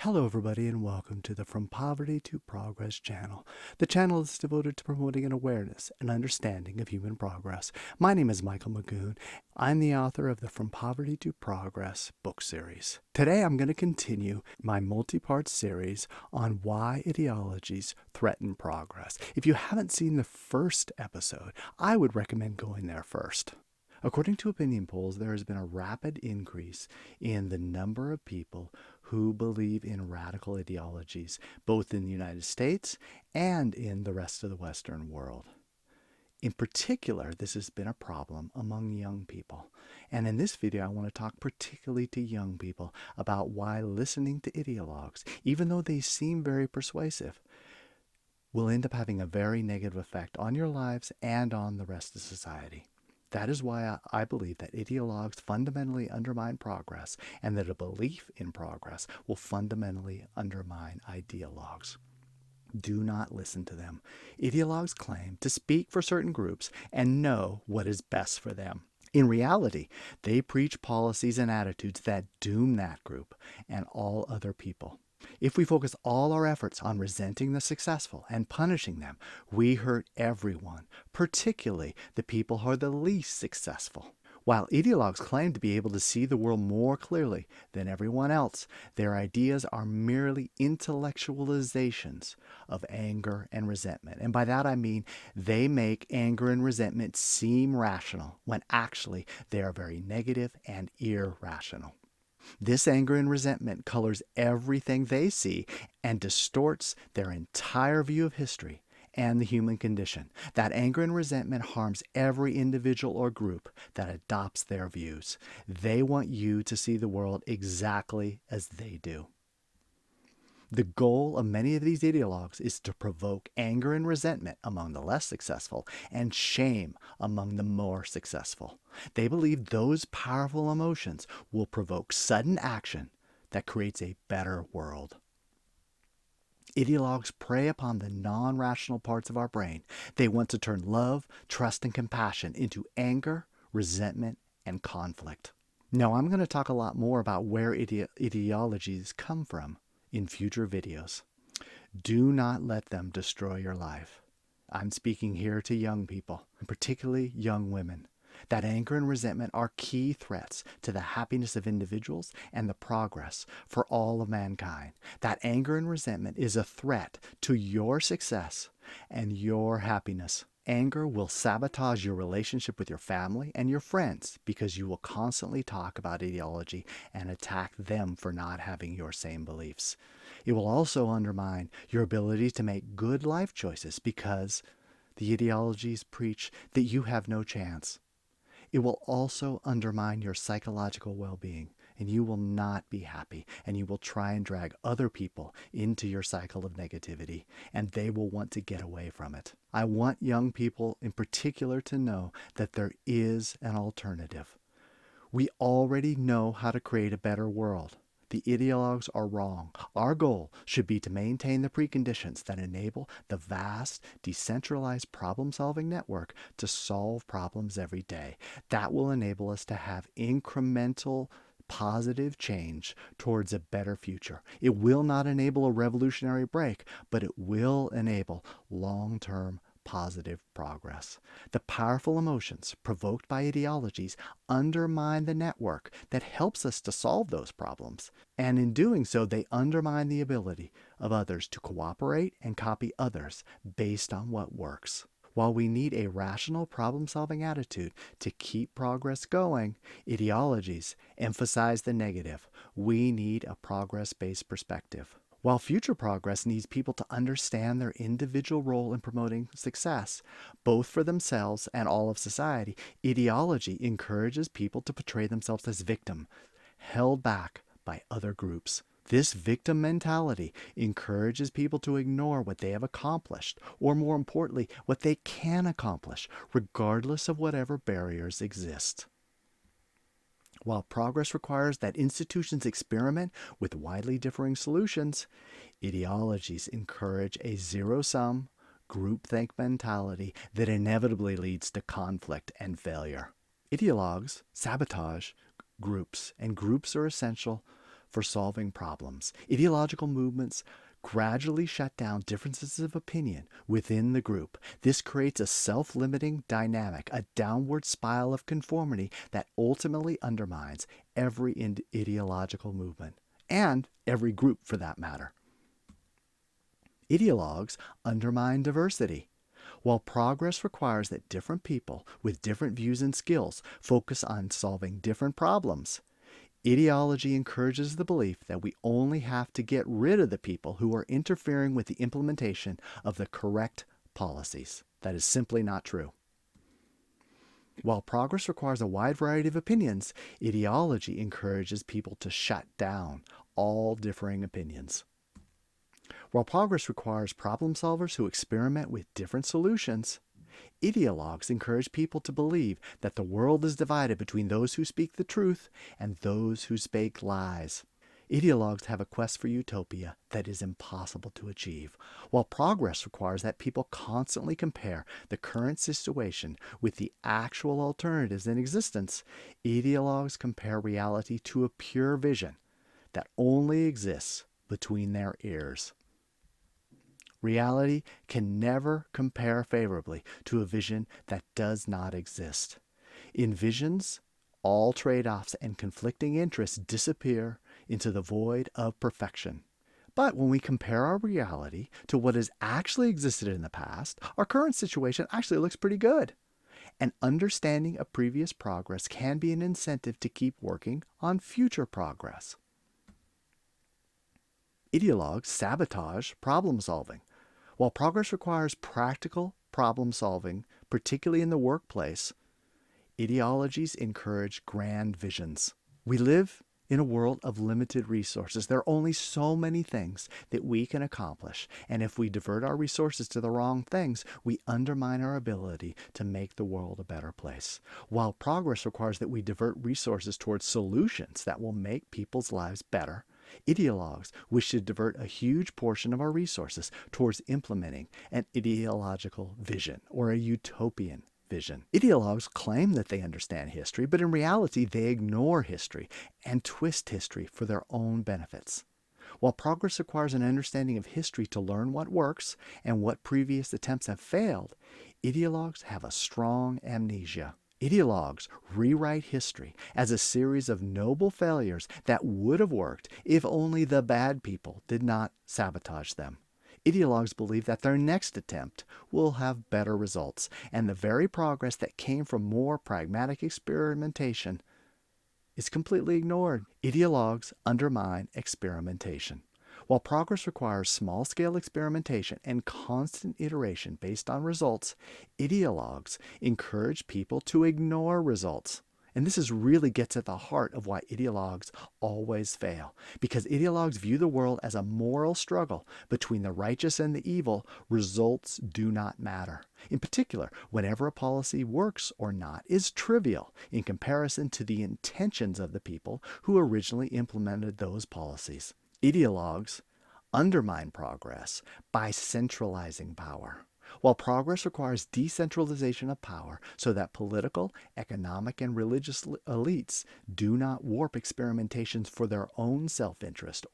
Hello, everybody, and welcome to the From Poverty to Progress channel. The channel is devoted to promoting an awareness and understanding of human progress. My name is Michael Magoon. I'm the author of the From Poverty to Progress book series. Today, I'm going to continue my multi-part series on why ideologies threaten progress. If you haven't seen the first episode, I would recommend going there first. According to opinion polls, there has been a rapid increase in the number of people who believe in radical ideologies, both in the United States and in the rest of the Western world. In particular, this has been a problem among young people. And in this video, I want to talk particularly to young people about why listening to ideologues, even though they seem very persuasive, will end up having a very negative effect on your lives and on the rest of society. That is why I believe that ideologues fundamentally undermine progress, and that a belief in progress will fundamentally undermine ideologues. Do not listen to them. Ideologues claim to speak for certain groups and know what is best for them. In reality, they preach policies and attitudes that doom that group and all other people. If we focus all our efforts on resenting the successful and punishing them, we hurt everyone, particularly the people who are the least successful. While ideologues claim to be able to see the world more clearly than everyone else, their ideas are merely intellectualizations of anger and resentment. And by that I mean they make anger and resentment seem rational when actually they are very negative and irrational. This anger and resentment colors everything they see and distorts their entire view of history and the human condition. That anger and resentment harms every individual or group that adopts their views. They want you to see the world exactly as they do. The goal of many of these ideologues is to provoke anger and resentment among the less successful and shame among the more successful. They believe those powerful emotions will provoke sudden action that creates a better world. Ideologues prey upon the non-rational parts of our brain. They want to turn love, trust, and compassion into anger, resentment, and conflict. Now, I'm going to talk a lot more about where ideologies come from in future videos. Do not let them destroy your life. I'm speaking here to young people, and particularly young women. That anger and resentment are key threats to the happiness of individuals and the progress for all of mankind. That anger and resentment is a threat to your success and your happiness. Anger will sabotage your relationship with your family and your friends because you will constantly talk about ideology and attack them for not having your same beliefs. It will also undermine your ability to make good life choices because the ideologies preach that you have no chance. It will also undermine your psychological well-being, and you will not be happy, and you will try and drag other people into your cycle of negativity, and they will want to get away from it. I want young people in particular to know that there is an alternative. We already know how to create a better world. The ideologues are wrong. Our goal should be to maintain the preconditions that enable the vast, decentralized problem-solving network to solve problems every day. That will enable us to have incremental positive change towards a better future. It will not enable a revolutionary break, but it will enable long-term positive progress. The powerful emotions provoked by ideologies undermine the network that helps us to solve those problems. And in doing so, they undermine the ability of others to cooperate and copy others based on what works. While we need a rational problem-solving attitude to keep progress going, ideologies emphasize the negative. We need a progress-based perspective. While future progress needs people to understand their individual role in promoting success, both for themselves and all of society, ideology encourages people to portray themselves as victims, held back by other groups. This victim mentality encourages people to ignore what they have accomplished, or more importantly, what they can accomplish, regardless of whatever barriers exist. While progress requires that institutions experiment with widely differing solutions, ideologies encourage a zero-sum, groupthink mentality that inevitably leads to conflict and failure. Ideologues sabotage groups, and groups are essential for solving problems. Ideological movements gradually shut down differences of opinion within the group. This creates a self-limiting dynamic, a downward spiral of conformity that ultimately undermines every ideological movement, and every group for that matter. Ideologues undermine diversity. While progress requires that different people with different views and skills focus on solving different problems, ideology encourages the belief that we only have to get rid of the people who are interfering with the implementation of the correct policies. That is simply not true. While progress requires a wide variety of opinions, ideology encourages people to shut down all differing opinions. While progress requires problem solvers who experiment with different solutions, ideologues encourage people to believe that the world is divided between those who speak the truth and those who speak lies. Ideologues have a quest for utopia that is impossible to achieve. While progress requires that people constantly compare the current situation with the actual alternatives in existence, ideologues compare reality to a pure vision that only exists between their ears. Reality can never compare favorably to a vision that does not exist. In visions, all trade-offs and conflicting interests disappear into the void of perfection. But when we compare our reality to what has actually existed in the past, our current situation actually looks pretty good. An understanding of previous progress can be an incentive to keep working on future progress. Ideologues sabotage problem solving. While progress requires practical problem solving, particularly in the workplace, ideologies encourage grand visions. We live in a world of limited resources. There are only so many things that we can accomplish, and if we divert our resources to the wrong things, we undermine our ability to make the world a better place. While progress requires that we divert resources towards solutions that will make people's lives better, ideologues wish to divert a huge portion of our resources towards implementing an ideological vision or a utopian vision. Ideologues claim that they understand history, but in reality they ignore history and twist history for their own benefits. While progress requires an understanding of history to learn what works and what previous attempts have failed, ideologues have a strong amnesia. Ideologues rewrite history as a series of noble failures that would have worked if only the bad people did not sabotage them. Ideologues believe that their next attempt will have better results, and the very progress that came from more pragmatic experimentation is completely ignored. Ideologues undermine experimentation. While progress requires small-scale experimentation and constant iteration based on results, ideologues encourage people to ignore results. And this really gets at the heart of why ideologues always fail. Because ideologues view the world as a moral struggle between the righteous and the evil, results do not matter. In particular, whenever a policy works or not is trivial in comparison to the intentions of the people who originally implemented those policies. Ideologues undermine progress by centralizing power. While progress requires decentralization of power so that political, economic, and religious elites do not warp experimentations for their own self-interest.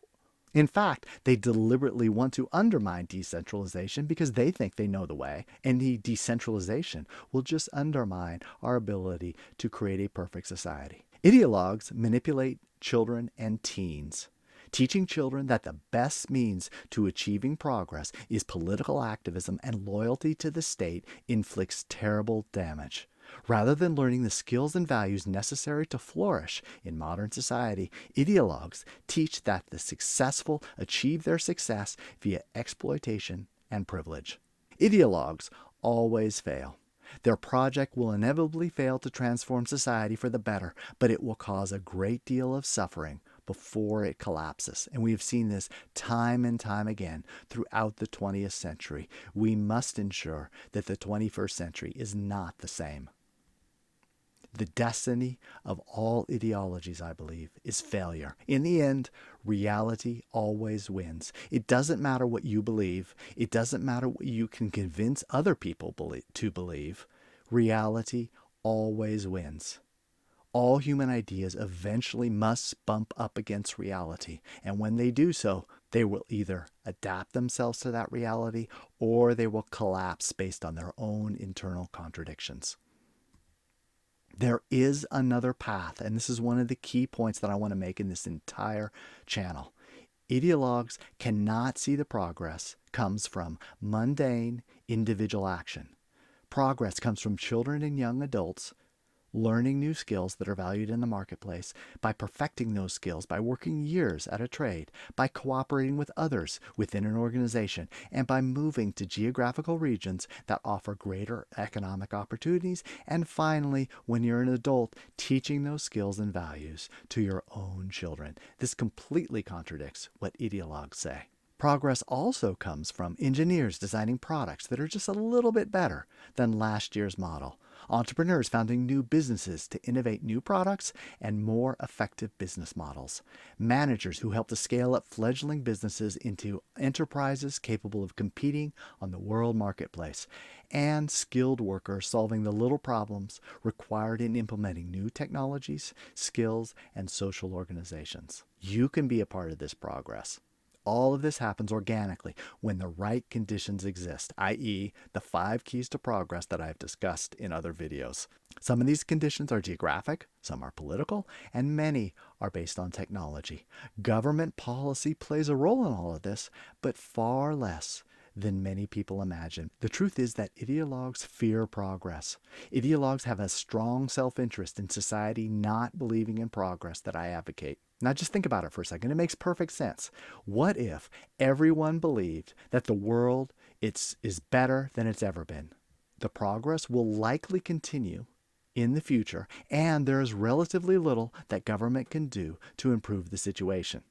In fact, they deliberately want to undermine decentralization because they think they know the way, and the decentralization will just undermine our ability to create a perfect society. Ideologues manipulate children and teens, teaching children that the best means to achieving progress is political activism and loyalty to the state inflicts terrible damage. Rather than learning the skills and values necessary to flourish in modern society, ideologues teach that the successful achieve their success via exploitation and privilege. Ideologues always fail. Their project will inevitably fail to transform society for the better, but it will cause a great deal of suffering before it collapses. And we have seen this time and time again throughout the 20th century. We must ensure that the 21st century is not the same. The destiny of all ideologies, I believe, is failure. In the end, reality always wins. It doesn't matter what you believe. It doesn't matter what you can convince other people to believe. Reality always wins. All human ideas eventually must bump up against reality, and when they do so, they will either adapt themselves to that reality or they will collapse based on their own internal contradictions. There is another path, and this is one of the key points that I want to make in this entire channel. Ideologues cannot see the progress comes from mundane individual action. Progress comes from children and young adults learning new skills that are valued in the marketplace, by perfecting those skills, by working years at a trade, by cooperating with others within an organization, and by moving to geographical regions that offer greater economic opportunities, and finally, when you're an adult, teaching those skills and values to your own children. This completely contradicts what ideologues say. Progress also comes from engineers designing products that are just a little bit better than last year's model. Entrepreneurs founding new businesses to innovate new products and more effective business models. Managers who help to scale up fledgling businesses into enterprises capable of competing on the world marketplace. And skilled workers solving the little problems required in implementing new technologies, skills, and social organizations. You can be a part of this progress. All of this happens organically when the right conditions exist, i.e., the 5 keys to progress that I've discussed in other videos. Some of these conditions are geographic, some are political, and many are based on technology. Government policy plays a role in all of this, but far less than many people imagine. The truth is that ideologues fear progress. Ideologues have a strong self-interest in society not believing in progress that I advocate. Now just think about it for a second. It makes perfect sense. What if everyone believed that the world is better than it's ever been? The progress will likely continue in the future, and there is relatively little that government can do to improve the situation.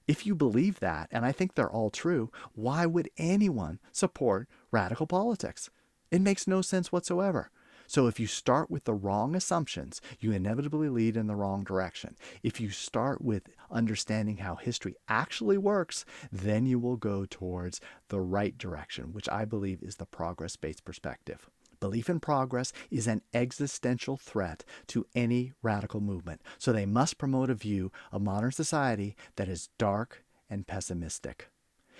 If you believe that, and I think they're all true, why would anyone support radical politics? It makes no sense whatsoever. So if you start with the wrong assumptions, you inevitably lead in the wrong direction. If you start with understanding how history actually works, then you will go towards the right direction, which I believe is the progress-based perspective. Belief in progress is an existential threat to any radical movement, so they must promote a view of modern society that is dark and pessimistic.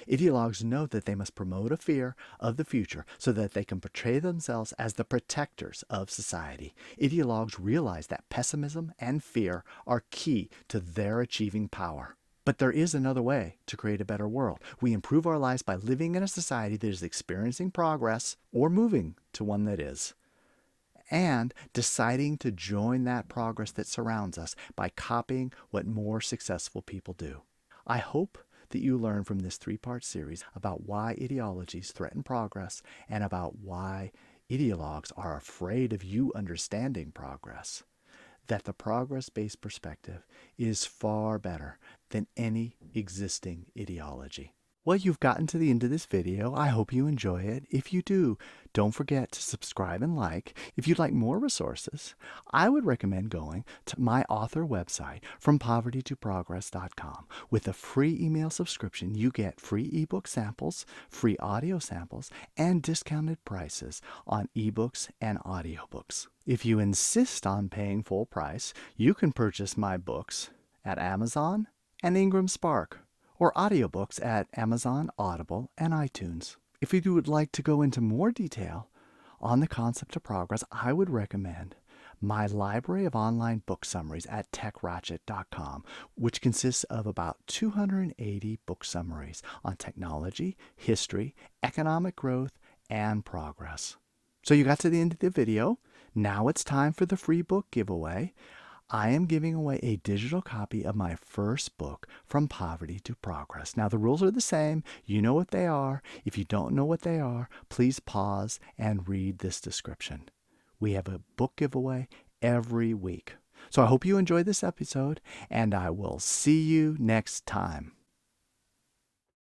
Ideologues know that they must promote a fear of the future so that they can portray themselves as the protectors of society. Ideologues realize that pessimism and fear are key to their achieving power. But there is another way to create a better world. We improve our lives by living in a society that is experiencing progress or moving to one that is, and deciding to join that progress that surrounds us by copying what more successful people do. I hope that you learn from this 3-part series about why ideologies threaten progress and about why ideologues are afraid of you understanding progress, that the progress-based perspective is far better than any existing ideology. Well, you've gotten to the end of this video. I hope you enjoy it. If you do, don't forget to subscribe and like. If you'd like more resources, I would recommend going to my author website, frompovertytoprogress.com. With a free email subscription, you get free ebook samples, free audio samples, and discounted prices on ebooks and audiobooks. If you insist on paying full price, you can purchase my books at Amazon and Ingram Spark, or audiobooks at Amazon, Audible, and iTunes. If you would like to go into more detail on the concept of progress, I would recommend my library of online book summaries at techratchet.com, which consists of about 280 book summaries on technology, history, economic growth, and progress. So you got to the end of the video. Now it's time for the free book giveaway. I am giving away a digital copy of my first book, From Poverty to Progress. Now, the rules are the same. You know what they are. If you don't know what they are, please pause and read this description. We have a book giveaway every week. So I hope you enjoyed this episode, and I will see you next time.